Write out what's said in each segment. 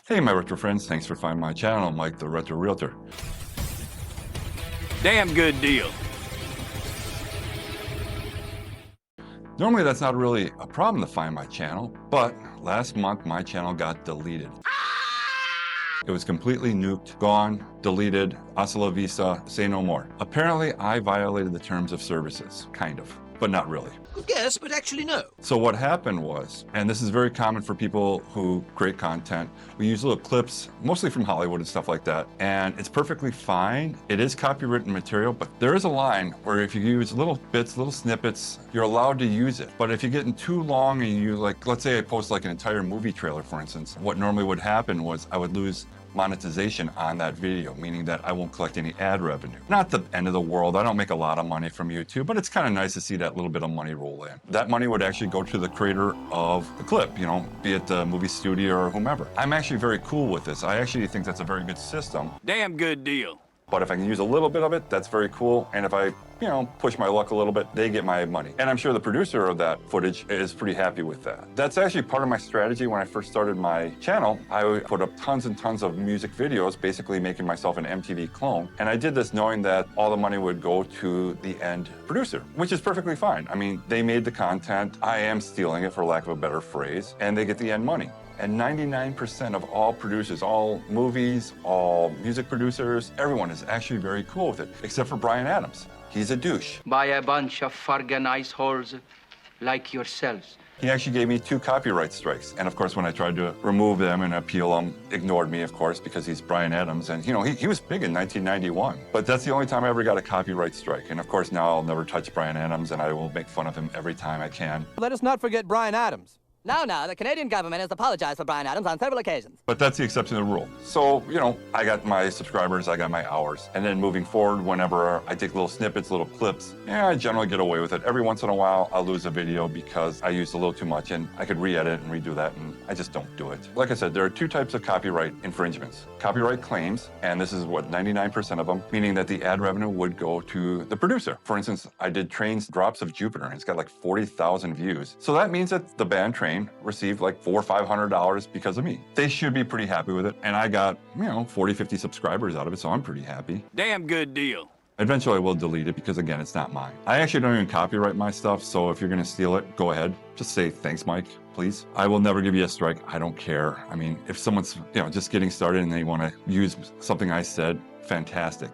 Hey, my retro friends, thanks for finding my channel, Mike the Retro Realtor. Damn good deal. Normally that's not really a problem to find my channel, but last month my channel got deleted. It was completely nuked, gone, deleted, hasta la vista, say no more. Apparently I violated the terms of services, kind of, but not really. Yes, but actually no. So what happened was, and this is very common for people who create content, we use little clips, mostly from Hollywood and stuff like that, and it's perfectly fine. It is copywritten material, but there is a line where if you use little bits, little snippets, you're allowed to use it. But if you're getting too long and you let's say I post like an entire movie trailer, for instance, what normally would happen was I would lose monetization on that video, meaning that I won't collect any ad revenue. Not the end of the world. I don't make a lot of money from YouTube, but it's kind of nice to see that little bit of money roll in. That money would actually go to the creator of the clip, be it the movie studio or whomever. I'm actually very cool with this. I actually think that's a very good system. Damn good deal. But if I can use a little bit of it, that's very cool. And if I, push my luck a little bit, they get my money. And I'm sure the producer of that footage is pretty happy with that. That's actually part of my strategy when I first started my channel. I would put up tons and tons of music videos, basically making myself an MTV clone. And I did this knowing that all the money would go to the end producer, which is perfectly fine. I mean, they made the content. I am stealing it, for lack of a better phrase, and they get the end money. And 99% of all producers, all movies, all music producers, everyone is actually very cool with it, except for Bryan Adams. He's a douche. By a bunch of friggin' iceholes like yourselves. He actually gave me 2 copyright strikes. And of course, when I tried to remove them and appeal them, ignored me, of course, because he's Bryan Adams. And he was big in 1991. But that's the only time I ever got a copyright strike. And of course, now I'll never touch Bryan Adams, and I will make fun of him every time I can. Let us not forget Bryan Adams. No, the Canadian government has apologized for Bryan Adams on several occasions. But that's the exception to the rule. So, I got my subscribers, I got my hours. And then moving forward, whenever I take little snippets, little clips, I generally get away with it. Every once in a while, I'll lose a video because I used a little too much, and I could re-edit and redo that, and I just don't do it. Like I said, there are 2 types of copyright infringements. Copyright claims, and this is 99% of them, meaning that the ad revenue would go to the producer. For instance, I did Train's Drops of Jupiter, and it's got like 40,000 views. So that means that the band Train received like $400 or $500 because of me. They should be pretty happy with it. And I got, 40, 50 subscribers out of it, so I'm pretty happy. Damn good deal. Eventually I will delete it because again, it's not mine. I actually don't even copyright my stuff, so if you're gonna steal it, go ahead. Just say, thanks, Mike, please. I will never give you a strike. I don't care. I mean, if someone's, just getting started and they wanna use something I said, fantastic.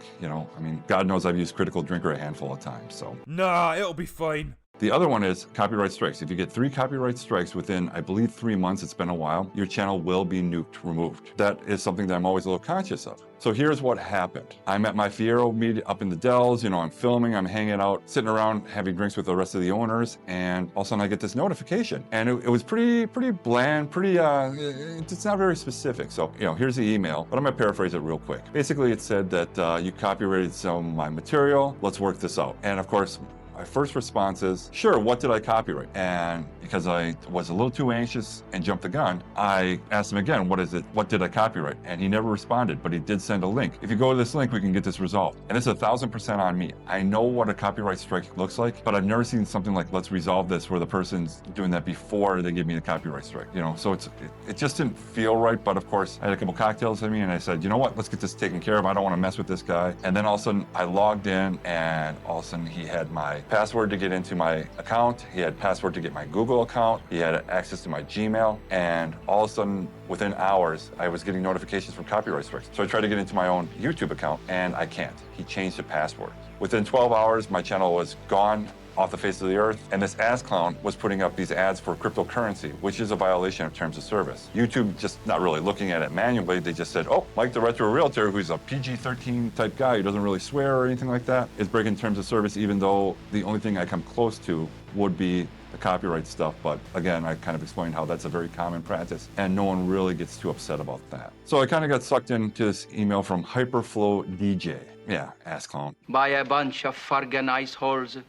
God knows I've used Critical Drinker a handful of times, so. Nah, it'll be fine. The other one is copyright strikes. If you get 3 copyright strikes within, I believe, 3 months, it's been a while, your channel will be nuked, removed. That is something that I'm always a little conscious of. So here's what happened. I'm at my Fiero meet up in the Dells, I'm filming, I'm hanging out, sitting around having drinks with the rest of the owners, and all of a sudden I get this notification. And it was pretty bland, it's not very specific. So, here's the email, but I'm gonna paraphrase it real quick. Basically, it said that you copyrighted some of my material, let's work this out. And of course, my first response is, sure, what did I copyright? And because I was a little too anxious and jumped the gun, I asked him again, what did I copyright? And he never responded, but he did send a link. If you go to this link, we can get this resolved. And it's 1,000% on me. I know what a copyright strike looks like, but I've never seen something like, let's resolve this, where the person's doing that before they give me the copyright strike. So it just didn't feel right. But of course, I had a couple cocktails in me and I said, you know what, let's get this taken care of. I don't want to mess with this guy. And then all of a sudden I logged in, and all of a sudden he had my password to get into my account. He had password to get my Google account. He had access to my Gmail. And all of a sudden, within hours, I was getting notifications from copyright strikes. So I tried to get into my own YouTube account, and I can't. He changed the password. Within 12 hours, my channel was gone off the face of the earth, and this ass clown was putting up these ads for cryptocurrency, which is a violation of terms of service. YouTube just not really looking at it manually, they just said, oh, Mike the Retro Realtor, who's a PG-13 type guy who doesn't really swear or anything like that, is breaking terms of service, even though the only thing I come close to would be the copyright stuff. But again, I kind of explained how that's a very common practice, and no one really gets too upset about that. So I kind of got sucked into this email from Hyperflow DJ. Yeah, ass clown. By a bunch of friggin' iceholes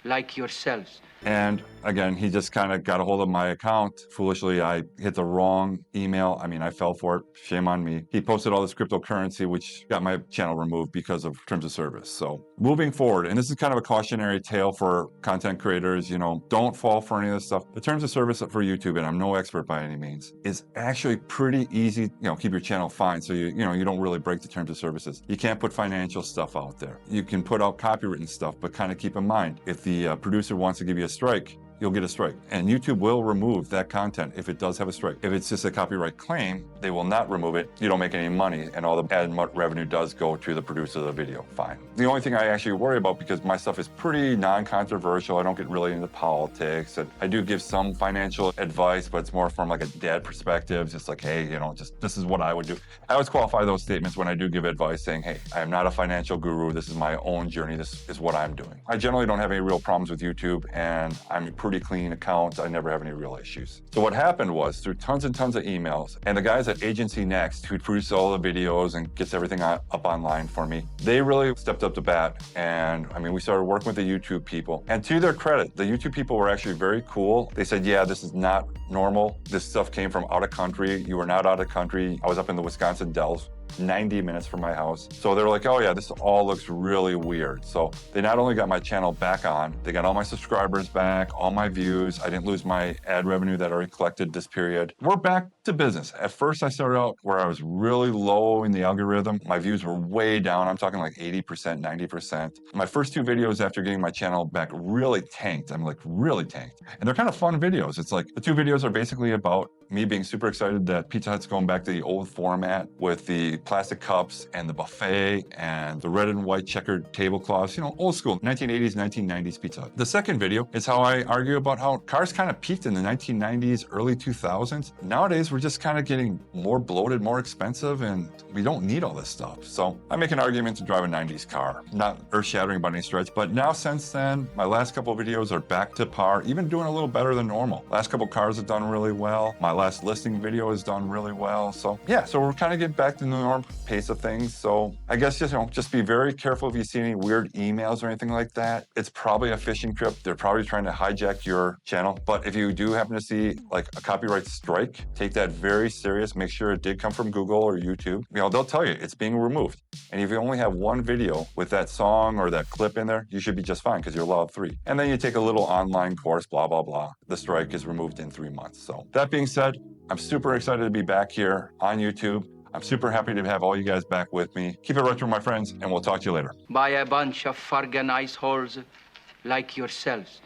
like yourselves. And again, he just kind of got a hold of my account. Foolishly, I hit the wrong email. I mean, I fell for it. Shame on me. He posted all this cryptocurrency, which got my channel removed because of terms of service. So moving forward, and this is kind of a cautionary tale for content creators, don't fall for any of this stuff. The terms of service for YouTube, and I'm no expert by any means, is actually pretty easy. Keep your channel fine so you don't really break the terms of services. You can't put financial stuff out there. You can put out copywritten stuff, but kind of keep in mind, if the producer wants to give you a strike, you'll get a strike. And YouTube will remove that content if it does have a strike. If it's just a copyright claim, they will not remove it. You don't make any money, and all the ad revenue does go to the producer of the video. Fine. The only thing I actually worry about, because my stuff is pretty non-controversial, I don't get really into politics, and I do give some financial advice, but it's more from like a dad perspective, just like, hey, just this is what I would do. I always qualify those statements when I do give advice, saying, hey, I am not a financial guru. This is my own journey. This is what I'm doing. I generally don't have any real problems with YouTube, and I'm pretty clean account. I never have any real issues. So what happened was, through tons and tons of emails, and the guys at Agency Next, who produce all the videos and gets everything up online for me, they really stepped up to bat. And I mean, we started working with the YouTube people. And to their credit, the YouTube people were actually very cool. They said, yeah, this is not normal. This stuff came from out of country. You were not out of country. I was up in the Wisconsin Dells, 90 minutes from my house. So they were like, oh yeah, this all looks really weird. So they not only got my channel back on, they got all my subscribers back, all my views. I didn't lose my ad revenue that I already collected this period. We're back to business. At first I started out where I was really low in the algorithm. My views were way down. I'm talking like 80%, 90%. My first two videos after getting my channel back really tanked. I'm like really tanked. And they're kind of fun videos. It's like the two videos are basically about me being super excited that Pizza Hut's going back to the old format with the plastic cups and the buffet and the red and white checkered tablecloths, old school 1980s, 1990s Pizza Hut. The second video is how I argue about how cars kind of peaked in the 1990s, early 2000s. Nowadays, we're just kind of getting more bloated, more expensive, and we don't need all this stuff. So I make an argument to drive a 90s car. Not earth-shattering by any stretch, but now since then, my last couple of videos are back to par, even doing a little better than normal. Last couple cars have done really well. My last listing video has done really well. So yeah, so we're kind of getting back to the norm pace of things. So I guess just be very careful if you see any weird emails or anything like that. It's probably a phishing trip. They're probably trying to hijack your channel. But if you do happen to see like a copyright strike, take that very serious. Make sure it did come from Google or YouTube. They'll tell you it's being removed. And if you only have one video with that song or that clip in there, you should be just fine because you're allowed 3. And then you take a little online course, blah, blah, blah. The strike is removed in 3 months. So that being said, I'm super excited to be back here on YouTube. I'm super happy to have all you guys back with me. Keep it retro, my friends, and we'll talk to you later. By a bunch of organized whores like yourselves.